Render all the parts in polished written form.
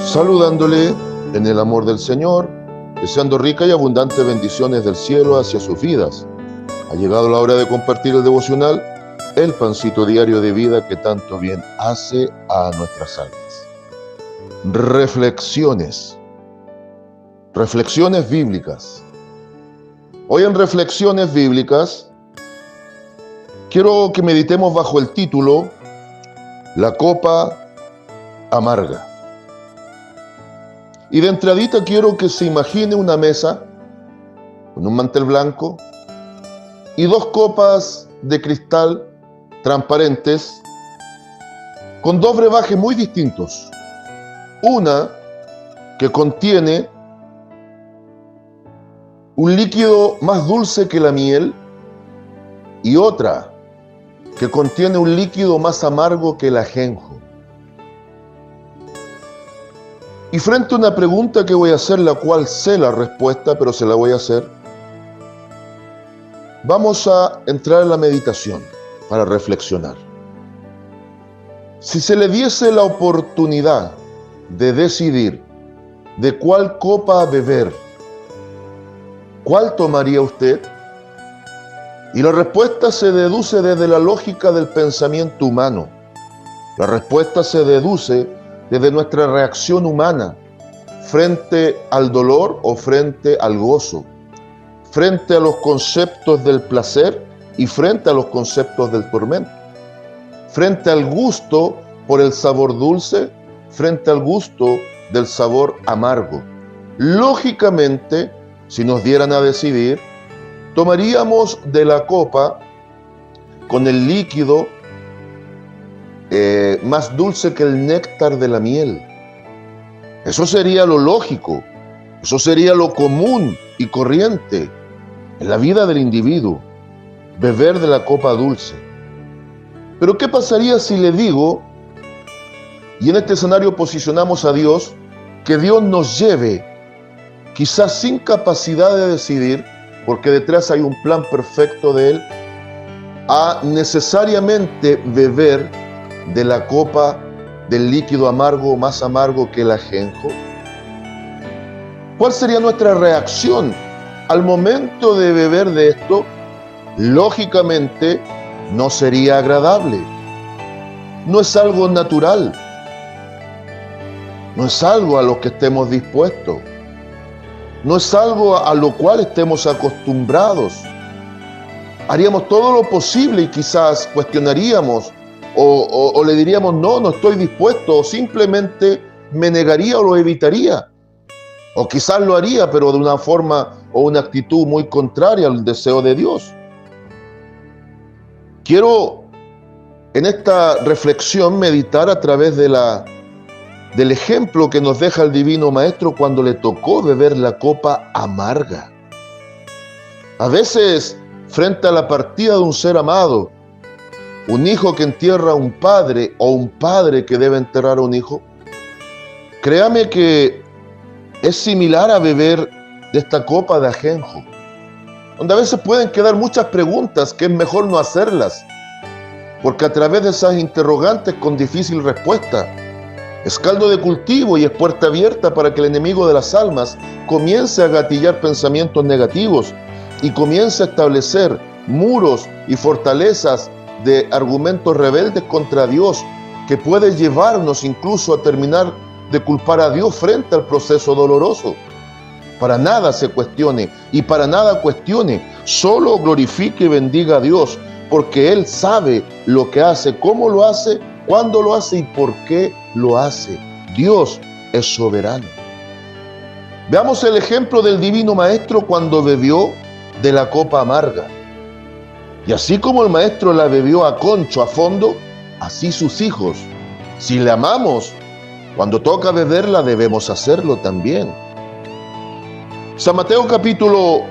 saludándole en el amor del Señor, deseando rica y abundante bendiciones del cielo hacia sus vidas. Ha llegado la hora de compartir el devocional, el pancito diario de vida que tanto bien hace a nuestras almas. Reflexiones bíblicas. Hoy en Reflexiones Bíblicas quiero que meditemos bajo el título La copa amarga. Y de entradita quiero que se imagine una mesa con un mantel blanco y dos copas de cristal transparentes con dos brebajes muy distintos. Una que contiene un líquido más dulce que la miel y otra que contiene un líquido más amargo que el ajenjo. Y frente a una pregunta que voy a hacer, la cual sé la respuesta, pero se la voy a hacer, vamos a entrar en la meditación para reflexionar. Si se le diese la oportunidad de decidir de cuál copa beber, ¿cuál tomaría usted? Y la respuesta se deduce desde la lógica del pensamiento humano. La respuesta se deduce desde nuestra reacción humana frente al dolor o frente al gozo, frente a los conceptos del placer y frente a los conceptos del tormento, frente al gusto por el sabor dulce, frente al gusto del sabor amargo. Lógicamente, si nos dieran a decidir, tomaríamos de la copa con el líquido más dulce que el néctar de la miel. Eso sería lo lógico, eso sería lo común y corriente en la vida del individuo, beber de la copa dulce. Pero ¿qué pasaría si le digo, y en este escenario posicionamos a Dios, que Dios nos lleve, quizás sin capacidad de decidir, porque detrás hay un plan perfecto de Él, a necesariamente beber de la copa del líquido amargo, más amargo que el ajenjo? ¿Cuál sería nuestra reacción al momento de beber de esto? Lógicamente, no sería agradable. No es algo natural. No es algo a lo que estemos dispuestos. No es algo a lo cual estemos acostumbrados. Haríamos todo lo posible y quizás cuestionaríamos o le diríamos no estoy dispuesto, o simplemente me negaría o lo evitaría. O quizás lo haría, pero de una forma o una actitud muy contraria al deseo de Dios. Quiero en esta reflexión meditar a través del ejemplo que nos deja el Divino Maestro cuando le tocó beber la copa amarga. A veces, frente a la partida de un ser amado, un hijo que entierra a un padre o un padre que debe enterrar a un hijo, créame que es similar a beber de esta copa de ajenjo, donde a veces pueden quedar muchas preguntas que es mejor no hacerlas, porque a través de esas interrogantes con difícil respuesta, es caldo de cultivo y es puerta abierta para que el enemigo de las almas comience a gatillar pensamientos negativos y comience a establecer muros y fortalezas de argumentos rebeldes contra Dios que puede llevarnos incluso a terminar de culpar a Dios frente al proceso doloroso. Para nada se cuestione y para nada cuestione, solo glorifique y bendiga a Dios, porque Él sabe lo que hace, cómo lo hace, cuándo lo hace y por qué lo hace. Dios es soberano. Veamos el ejemplo del Divino Maestro cuando bebió de la copa amarga. Y así como el Maestro la bebió a concho, a fondo, así sus hijos, si le amamos, cuando toca beberla debemos hacerlo también. San Mateo capítulo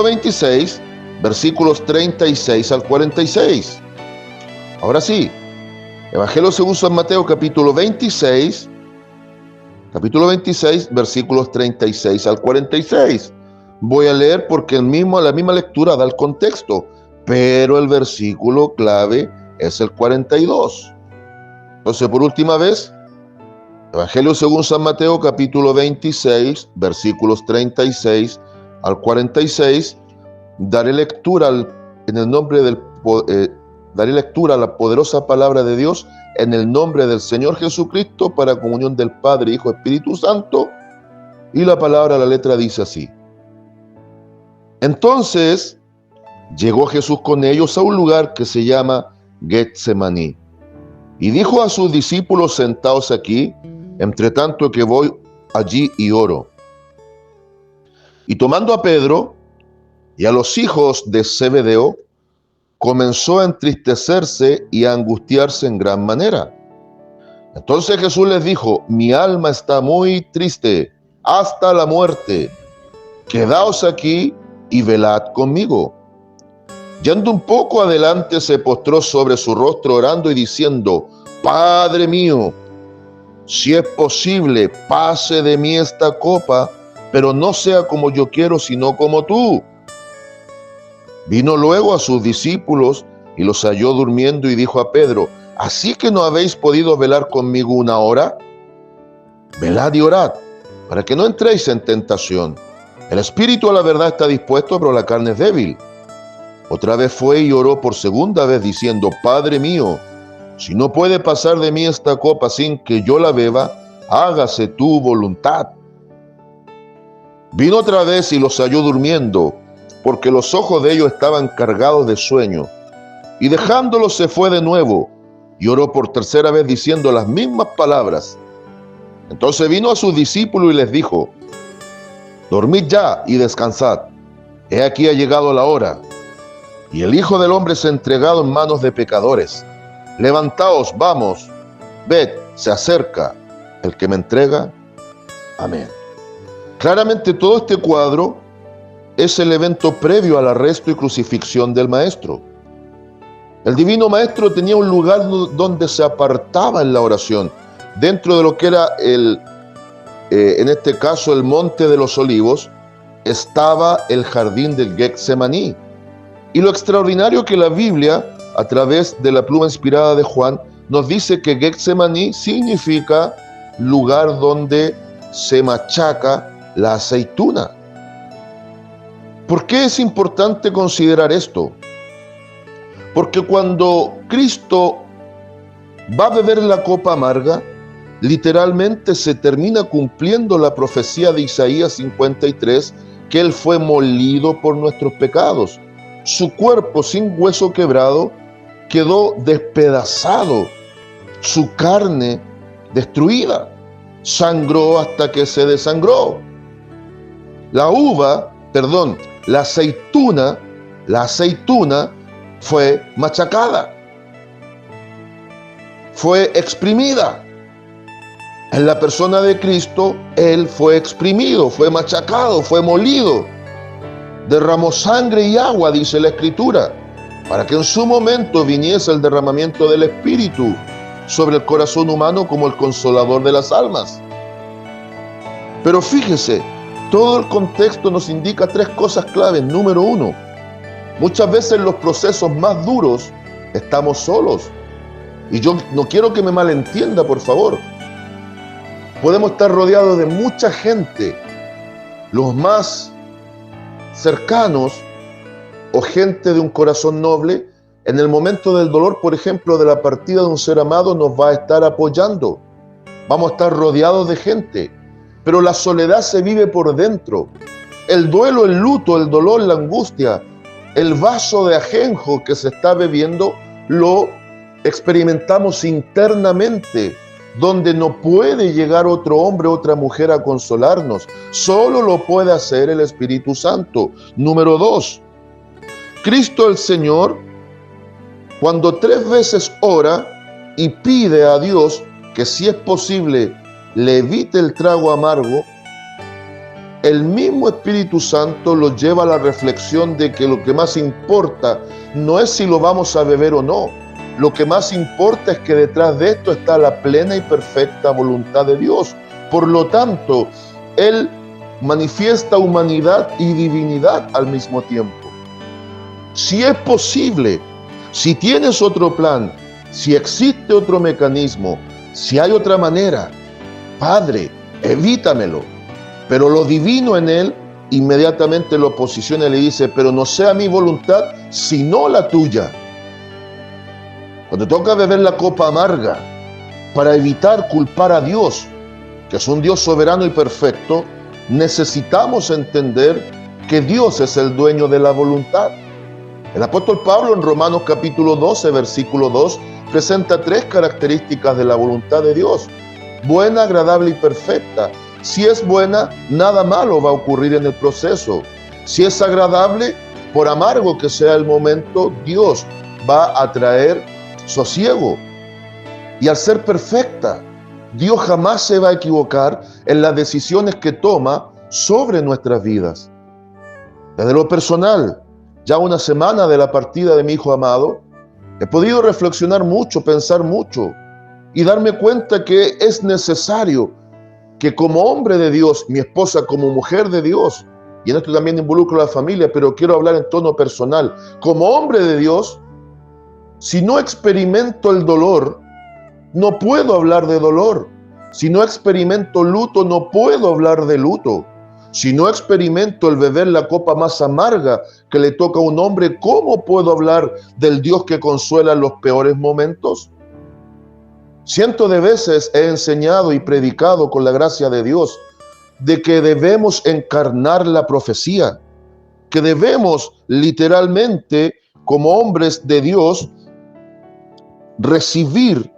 26, versículos 36 al 46. Ahora sí, Evangelio según San Mateo capítulo 26, versículos 36 al 46. Voy a leer porque la misma lectura da el contexto, pero el versículo clave es el 42. Entonces, por última vez, Evangelio según San Mateo, capítulo 26, versículos 36 al 46, daré lectura daré lectura a la poderosa palabra de Dios en el nombre del Señor Jesucristo para comunión del Padre, Hijo, Espíritu Santo. Y la palabra, la letra dice así: Entonces llegó Jesús con ellos a un lugar que se llama Getsemaní, y dijo a sus discípulos: Sentaos aquí, entre tanto que voy allí y oro. Y tomando a Pedro y a los hijos de Zebedeo, comenzó a entristecerse y a angustiarse en gran manera. Entonces Jesús les dijo: Mi alma está muy triste hasta la muerte. Quedaos aquí y velad conmigo. Yendo un poco adelante, se postró sobre su rostro orando y diciendo: Padre mío, si es posible, pase de mí esta copa, pero no sea como yo quiero, sino como tú. Vino luego a sus discípulos y los halló durmiendo y dijo a Pedro: ¿Así que no habéis podido velar conmigo una hora? Velad y orad, para que no entréis en tentación. El espíritu a la verdad está dispuesto, pero la carne es débil. Otra vez fue y oró por segunda vez diciendo: Padre mío, si no puede pasar de mí esta copa sin que yo la beba, hágase tu voluntad. Vino otra vez y los halló durmiendo, porque los ojos de ellos estaban cargados de sueño. Y dejándolos se fue de nuevo, y oró por tercera vez diciendo las mismas palabras. Entonces vino a sus discípulos y les dijo: Dormid ya y descansad. He aquí ha llegado la hora, y el Hijo del Hombre es entregado en manos de pecadores. Levantaos, vamos, ved, se acerca el que me entrega. Amén. Claramente todo este cuadro es el evento previo al arresto y crucifixión del Maestro. El Divino Maestro tenía un lugar donde se apartaba en la oración, dentro de lo que era en este caso el Monte de los Olivos, estaba el jardín del Getsemaní. Y lo extraordinario que la Biblia, a través de la pluma inspirada de Juan, nos dice que Getsemaní significa lugar donde se machaca la aceituna. ¿Por qué es importante considerar esto? Porque cuando Cristo va a beber la copa amarga, literalmente se termina cumpliendo la profecía de Isaías 53, que Él fue molido por nuestros pecados. Su cuerpo sin hueso quebrado quedó despedazado, su carne destruida, sangró hasta que se desangró. La aceituna fue machacada, fue exprimida. En la persona de Cristo, Él fue exprimido, fue machacado, fue molido. Derramó sangre y agua, dice la Escritura, para que en su momento viniese el derramamiento del Espíritu sobre el corazón humano como el consolador de las almas. Pero fíjese, todo el contexto nos indica tres cosas claves. Número uno, muchas veces en los procesos más duros estamos solos. Y yo no quiero que me malentienda, por favor. Podemos estar rodeados de mucha gente, los más cercanos o gente de un corazón noble. En el momento del dolor, por ejemplo, de la partida de un ser amado, nos va a estar apoyando. Vamos a estar rodeados de gente, pero la soledad se vive por dentro. El duelo, el luto, el dolor, la angustia, el vaso de ajenjo que se está bebiendo, lo experimentamos internamente, donde no puede llegar otro hombre, otra mujer a consolarnos. Solo lo puede hacer el Espíritu Santo. Número dos, Cristo el Señor, cuando 3 veces ora y pide a Dios que si es posible le evite el trago amargo, el mismo Espíritu Santo lo lleva a la reflexión de que lo que más importa no es si lo vamos a beber o no. Lo que más importa es que detrás de esto está la plena y perfecta voluntad de Dios. Por lo tanto, Él manifiesta humanidad y divinidad al mismo tiempo. Si es posible, si tienes otro plan, si existe otro mecanismo, si hay otra manera, Padre, evítamelo. Pero lo divino en él inmediatamente lo posiciona y le dice, pero no sea mi voluntad, sino la tuya. Cuando toca beber la copa amarga, para evitar culpar a Dios, que es un Dios soberano y perfecto, necesitamos entender que Dios es el dueño de la voluntad. El apóstol Pablo en Romanos capítulo 12, versículo 2, presenta 3 características de la voluntad de Dios: buena, agradable y perfecta. Si es buena, nada malo va a ocurrir en el proceso. Si es agradable, por amargo que sea el momento, Dios va a traer sosiego. Y al ser perfecta, Dios jamás se va a equivocar en las decisiones que toma sobre nuestras vidas. Desde lo personal, ya una semana de la partida de mi hijo amado, he podido reflexionar mucho, pensar mucho y darme cuenta que es necesario que como hombre de Dios, mi esposa como mujer de Dios, y en esto también involucro a la familia, pero quiero hablar en tono personal, como hombre de Dios, si no experimento el dolor, no puedo hablar de dolor. Si no experimento luto, no puedo hablar de luto. Si no experimento el beber la copa más amarga que le toca a un hombre, ¿cómo puedo hablar del Dios que consuela en los peores momentos? Cientos de veces he enseñado y predicado con la gracia de Dios de que debemos encarnar la profecía, que debemos literalmente, como hombres de Dios, recibir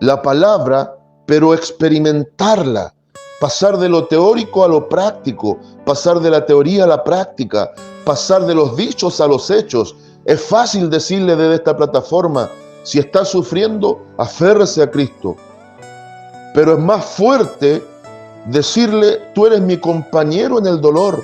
la palabra, pero experimentarla, pasar de lo teórico a lo práctico, pasar de la teoría a la práctica, pasar de los dichos a los hechos. Es fácil decirle desde esta plataforma, si está sufriendo, aférrese a Cristo. Pero es más fuerte decirle, tú eres mi compañero en el dolor,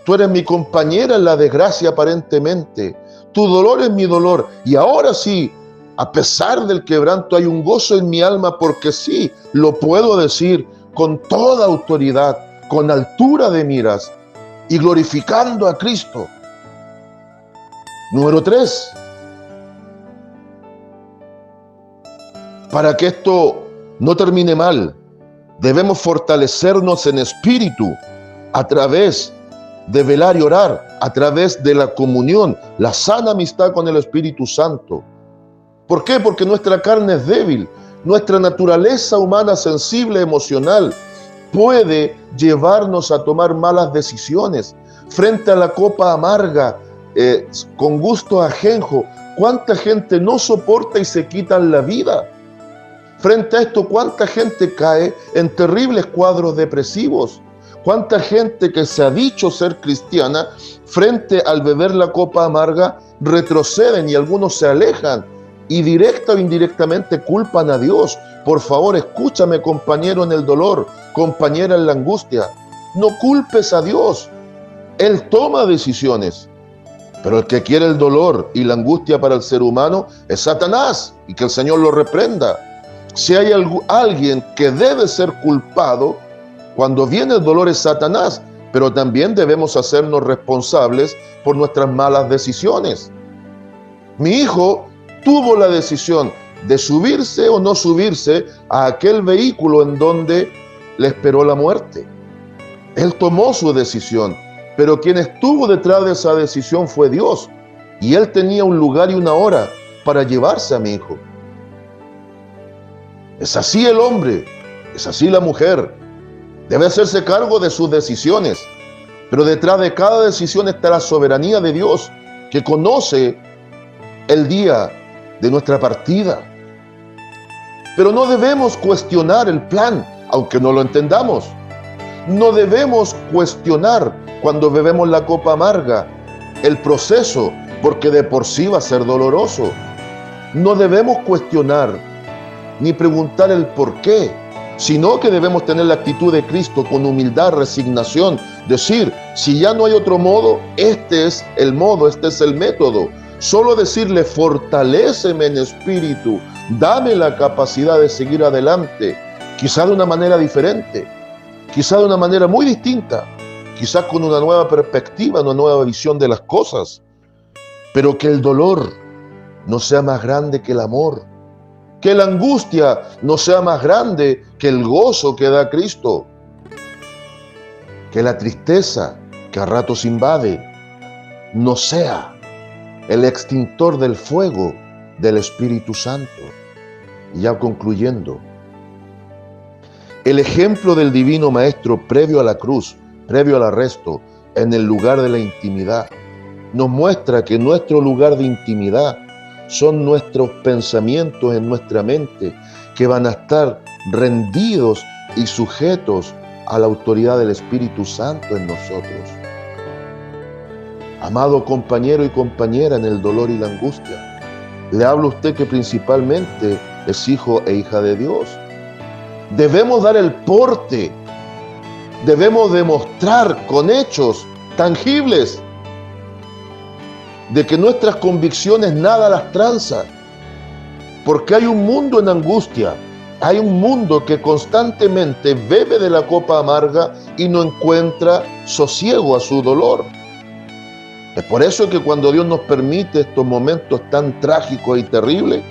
tú eres mi compañera en la desgracia aparentemente, tu dolor es mi dolor, y ahora sí, a pesar del quebranto hay un gozo en mi alma, porque sí, lo puedo decir con toda autoridad, con altura de miras y glorificando a Cristo. Número 3, para que esto no termine mal, debemos fortalecernos en espíritu a través de velar y orar, a través de la comunión, la sana amistad con el Espíritu Santo. ¿Por qué? Porque nuestra carne es débil, nuestra naturaleza humana sensible, emocional, puede llevarnos a tomar malas decisiones frente a la copa amarga, con gusto ajenjo. ¿Cuánta gente no soporta y se quitan la vida? Frente a esto, ¿cuánta gente cae en terribles cuadros depresivos? ¿Cuánta gente que se ha dicho ser cristiana, frente al beber la copa amarga, retroceden y algunos se alejan y directa o indirectamente culpan a Dios? Por favor, escúchame, compañero en el dolor, compañera en la angustia. No culpes a Dios. Él toma decisiones. Pero el que quiere el dolor y la angustia para el ser humano es Satanás, y que el Señor lo reprenda. Si hay alguien que debe ser culpado cuando viene el dolor, es Satanás, pero también debemos hacernos responsables por nuestras malas decisiones. Mi hijo tuvo la decisión de subirse o no subirse a aquel vehículo en donde le esperó la muerte. Él tomó su decisión, pero quien estuvo detrás de esa decisión fue Dios, y Él tenía un lugar y una hora para llevarse a mi hijo. Es así el hombre, es así la mujer. Debe hacerse cargo de sus decisiones, pero detrás de cada decisión está la soberanía de Dios, que conoce el día de nuestra partida. Pero no debemos cuestionar el plan, aunque no lo entendamos. No debemos cuestionar cuando bebemos la copa amarga el proceso, porque de por sí va a ser doloroso. No debemos cuestionar ni preguntar el por qué, sino que debemos tener la actitud de Cristo con humildad, resignación, decir, si ya no hay otro modo, este es el modo, este es el método. Solo decirle, fortaléceme en espíritu, dame la capacidad de seguir adelante, quizá de una manera diferente, quizá de una manera muy distinta, quizás con una nueva perspectiva, una nueva visión de las cosas. pero que el dolor no sea más grande que el amor, que la angustia no sea más grande que el gozo que da Cristo, que la tristeza que a ratos invade no sea el extintor del fuego del Espíritu Santo. Y ya concluyendo, el ejemplo del Divino Maestro previo a la cruz, previo al arresto, en el lugar de la intimidad, nos muestra que nuestro lugar de intimidad son nuestros pensamientos en nuestra mente, que van a estar rendidos y sujetos a la autoridad del Espíritu Santo en nosotros. Amado compañero y compañera en el dolor y la angustia, le hablo a usted que principalmente es hijo e hija de Dios. Debemos dar el porte, debemos demostrar con hechos tangibles de que nuestras convicciones nada las tranza, porque hay un mundo en angustia, hay un mundo que constantemente bebe de la copa amarga y no encuentra sosiego a su dolor. Es por eso que cuando Dios nos permite estos momentos tan trágicos y terribles,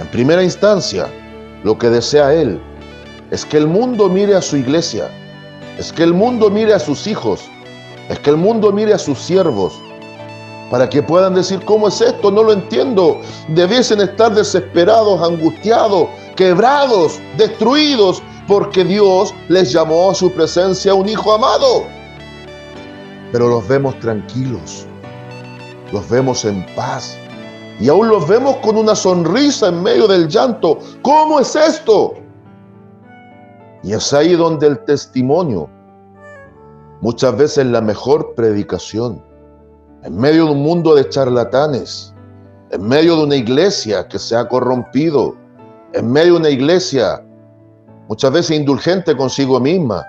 en primera instancia, lo que desea Él es que el mundo mire a su iglesia, es que el mundo mire a sus hijos, es que el mundo mire a sus siervos, para que puedan decir, ¿cómo es esto? No lo entiendo. Debiesen estar desesperados, angustiados, quebrados, destruidos, porque Dios les llamó a su presencia un hijo amado. Pero los vemos tranquilos, los vemos en paz, y aún los vemos con una sonrisa en medio del llanto. ¿Cómo es esto? Y es ahí donde el testimonio, muchas veces la mejor predicación, en medio de un mundo de charlatanes, en medio de una iglesia que se ha corrompido, en medio de una iglesia muchas veces indulgente consigo misma,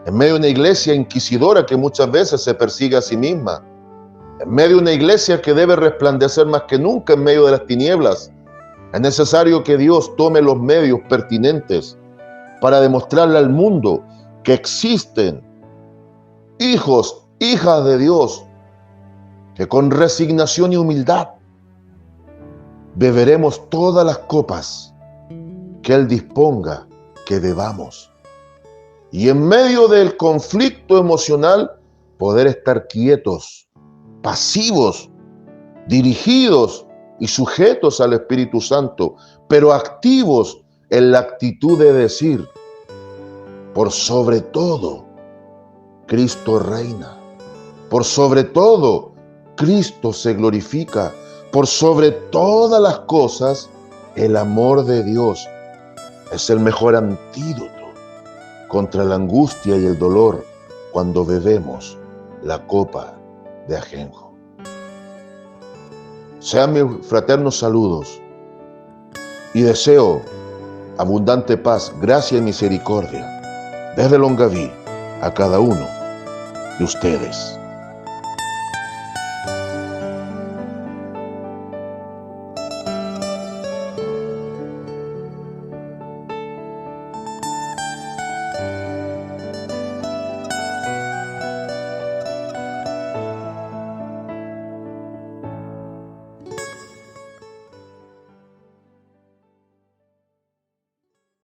en medio de una iglesia inquisidora que muchas veces se persigue a sí misma, en medio de una iglesia que debe resplandecer más que nunca en medio de las tinieblas, es necesario que Dios tome los medios pertinentes para demostrarle al mundo que existen hijos, hijas de Dios, que con resignación y humildad beberemos todas las copas que Él disponga que bebamos. Y en medio del conflicto emocional, poder estar quietos, pasivos, dirigidos y sujetos al Espíritu Santo, pero activos en la actitud de decir, por sobre todo, Cristo reina. Por sobre todo, Cristo se glorifica. Por sobre todas las cosas, el amor de Dios es el mejor antídoto contra la angustia y el dolor cuando bebemos la copa de ajenjo. Sean mis fraternos saludos y deseo abundante paz, gracia y misericordia desde Longaví a cada uno de ustedes.